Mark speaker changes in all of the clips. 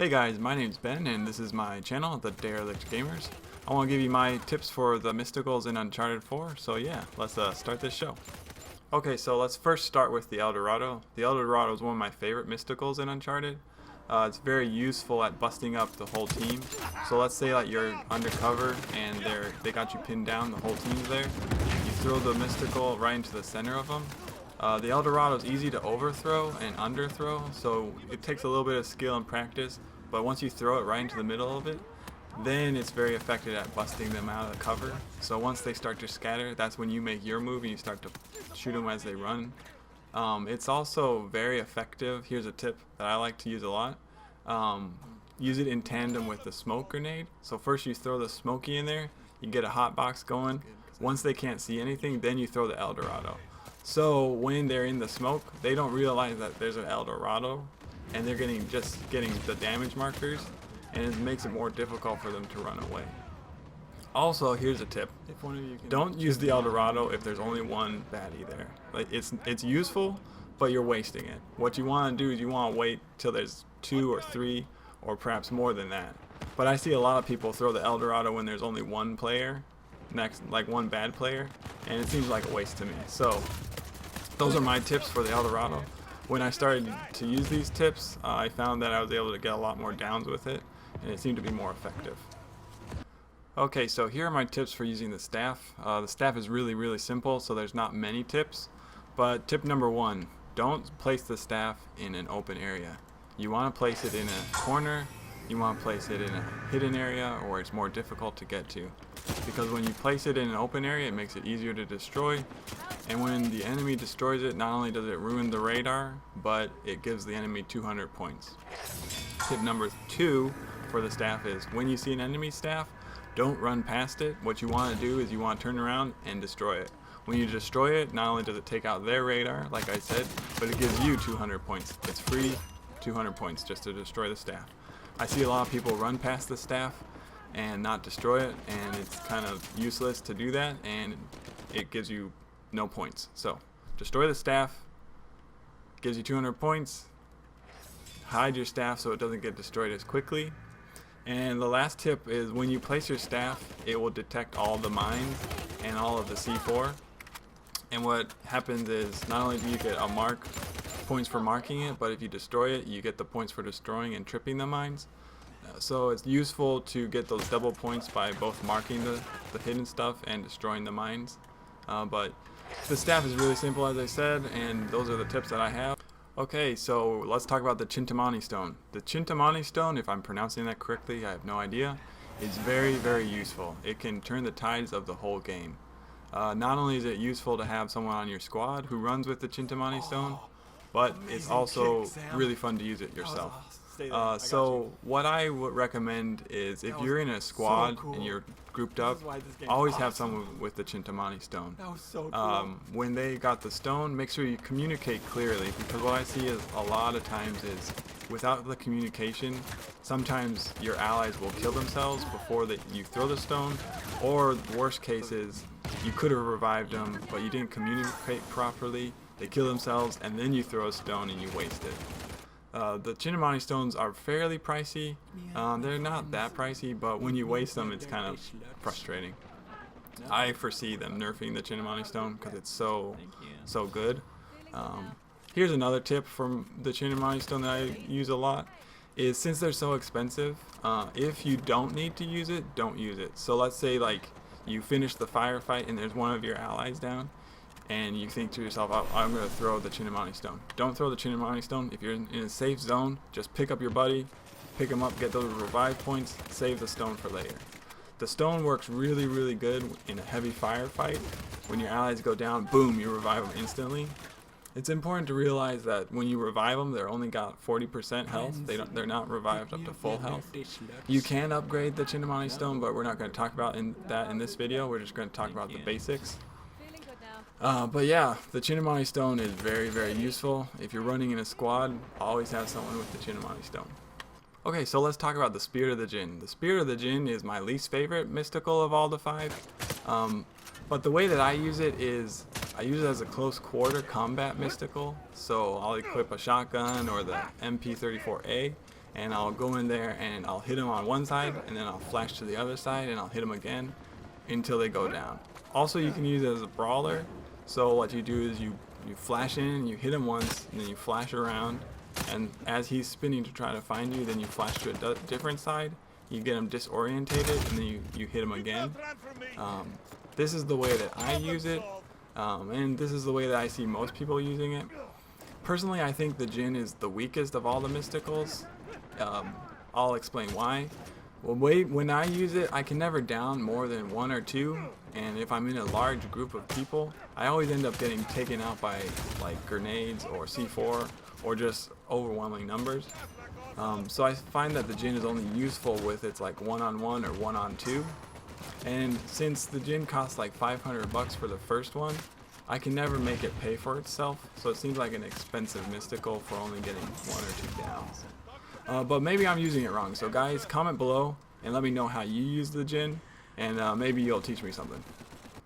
Speaker 1: Hey guys, my name's Ben and this is my channel, The Derelict Gamers. I want to give you my tips for the mysticals in Uncharted 4, so yeah, let's start this show. Okay, so let's first start with the El Dorado. The El Dorado is one of my favorite mysticals in Uncharted. It's very useful at busting up the whole team. So let's say like you're undercover and they got you pinned down, the whole team's there. You throw the mystical right into the center of them. The El Dorado is easy to overthrow and underthrow, so it takes a little bit of skill and practice, but once you throw it right into the middle of it, then it's very effective at busting them out of the cover. So once they start to scatter, that's when you make your move and you start to shoot them as they run. It's also very effective. Here's a tip that I like to use a lot. Use it in tandem with the smoke grenade. So first you throw the smoky in there, you get a hot box going. Once they can't see anything, then you throw the El Dorado. So when they're in the smoke, they don't realize that there's an El Dorado, and they're just getting the damage markers, and it makes it more difficult for them to run away. Also, here's a tip: don't use the El Dorado if there's only one baddie there. Like it's useful, but you're wasting it. What you want to do is you want to wait till there's 2 or 3, or perhaps more than that. But I see a lot of people throw the El Dorado when there's only one player, like one bad player, and it seems like a waste to me. So those are my tips for the El Dorado. When I started to use these tips, I found that I was able to get a lot more downs with it, and it seemed to be more effective. Okay, so here are my tips for using the staff. The staff is really simple, so there's not many tips. But tip number 1, don't place the staff in an open area. You want to place it in a corner, you want to place it in a hidden area, or it's more difficult to get to. Because when you place it in an open area, it makes it easier to destroy. And when the enemy destroys it, not only does it ruin the radar, but it gives the enemy 200 points. Tip number 2 for the staff is, when you see an enemy staff, don't run past it. What you want to do is you want to turn around and destroy it. When you destroy it, not only does it take out their radar, like I said, but it gives you 200 points. It's free 200 points just to destroy the staff. I see a lot of people run past the staff and not destroy it, and it's kind of useless to do that, and it gives you no points. So destroy the staff, gives you 200 points, hide your staff so it doesn't get destroyed as quickly. And the last tip is, when you place your staff, it will detect all the mines and all of the C4, and what happens is not only do you get points for marking it, but if you destroy it, you get the points for destroying and tripping the mines. So it's useful to get those double points by both marking the hidden stuff and destroying the mines. But the staff is really simple, as I said, and those are the tips that I have. Okay, so let's talk about the Chintamani stone. The Chintamani stone, if I'm pronouncing that correctly, I have no idea, is very useful. It can turn the tides of the whole game. Not only is it useful to have someone on your squad who runs with the Chintamani stone, but it's also really fun to use it yourself. So what I would recommend is, if you're in a squad and you're grouped up, always have someone with the Chintamani stone. When they got the stone, make sure you communicate clearly, because what I see is a lot of times is, without the communication, sometimes your allies will kill themselves before you throw the stone, or the worst case is you could have revived them, but you didn't communicate properly, they kill themselves, and then you throw a stone and you waste it. The Chintamani stones are fairly pricey. They're not that pricey, but when you waste them, it's kind of frustrating. I foresee them nerfing the Chintamani stone because it's so good. Here's another tip from the Chintamani stone that I use a lot, is since they're so expensive, if you don't need to use it, don't use it. So let's say like you finish the firefight and there's one of your allies down, and you think to yourself, I'm going to throw the Chintamani stone. Don't throw the Chintamani stone. If you're in a safe zone, just pick up your buddy, pick him up, get those revive points, save the stone for later. The stone works really good in a heavy firefight. When your allies go down, boom, you revive them instantly. It's important to realize that when you revive them, they're only got 40% health. They're not revived up to full health. You can upgrade the Chintamani stone, but we're not going to talk about that in this video. We're just going to talk about the basics. But yeah, the Chintamani stone is very useful. If you're running in a squad, always have someone with the Chintamani stone. Okay, so let's talk about the Spirit of the Jinn. The Spirit of the Jinn is my least favorite mystical of all the 5. But the way that I use it is, I use it as a close quarter combat mystical. So I'll equip a shotgun or the MP34A, and I'll go in there and I'll hit them on one side, and then I'll flash to the other side and I'll hit them again until they go down. Also, you can use it as a brawler. So what you do is you flash in, you hit him once, and then you flash around, and as he's spinning to try to find you, then you flash to a different side, you get him disorientated, and then you hit him again. This is the way that I use it, and this is the way that I see most people using it. Personally, I think the Jhin is the weakest of all the mysticals. I'll explain why. Well, when I use it, I can never down more than 1 or 2, and if I'm in a large group of people, I always end up getting taken out by like grenades or C4 or just overwhelming numbers. So I find that the Jhin is only useful with it's like 1-on-1 or 1-on-2, and since the Jhin costs like $500 for the first one, I can never make it pay for itself, so it seems like an expensive mystical for only getting 1 or 2 downs. But maybe I'm using it wrong, so guys, comment below and let me know how you use the Jhin, and maybe you'll teach me something.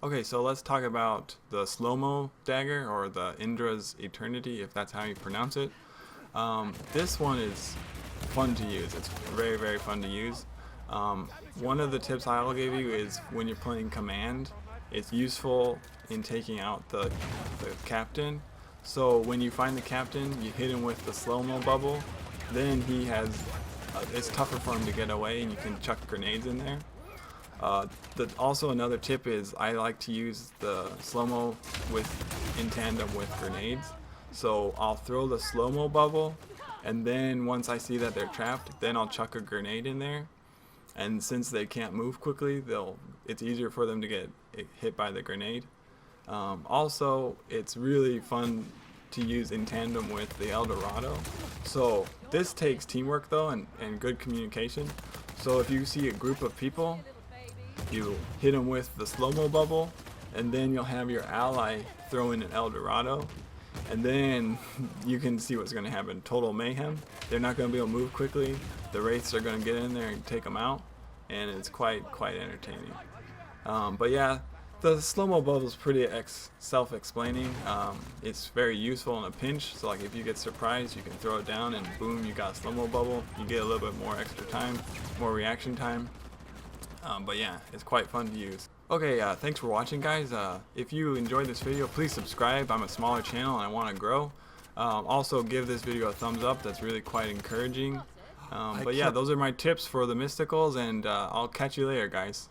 Speaker 1: Okay, so let's talk about the slow-mo dagger, or the Indra's Eternity, if that's how you pronounce it. This one is fun to use. It's very, very fun to use. One of the tips I'll give you is when you're playing command, it's useful in taking out the captain. So when you find the captain, you hit him with the slow-mo bubble, then he has it's tougher for him to get away, and you can chuck grenades in there. Also another tip is I like to use the slow-mo in tandem with grenades. So I'll throw the slow-mo bubble, and then once I see that they're trapped, then I'll chuck a grenade in there. And since they can't move quickly, it's easier for them to get hit by the grenade. Also, it's really fun to use in tandem with the El Dorado. So this takes teamwork though, and good communication. So if you see a group of people, you hit them with the slow-mo bubble, and then you'll have your ally throw in an El Dorado, and then you can see what's going to happen. Total mayhem. They're not going to be able to move quickly. The wraiths are going to get in there and take them out, and it's quite entertaining. But yeah, the slow-mo bubble is pretty self-explaining. It's very useful in a pinch, so like if you get surprised, you can throw it down and boom, you got a slow-mo bubble. You get a little bit more extra time, more reaction time. But yeah, it's quite fun to use. Okay, thanks for watching, guys. If you enjoyed this video, please subscribe. I'm a smaller channel and I want to grow. Also give this video a thumbs up. That's really quite encouraging. But yeah, those are my tips for the mysticals, and I'll catch you later, guys.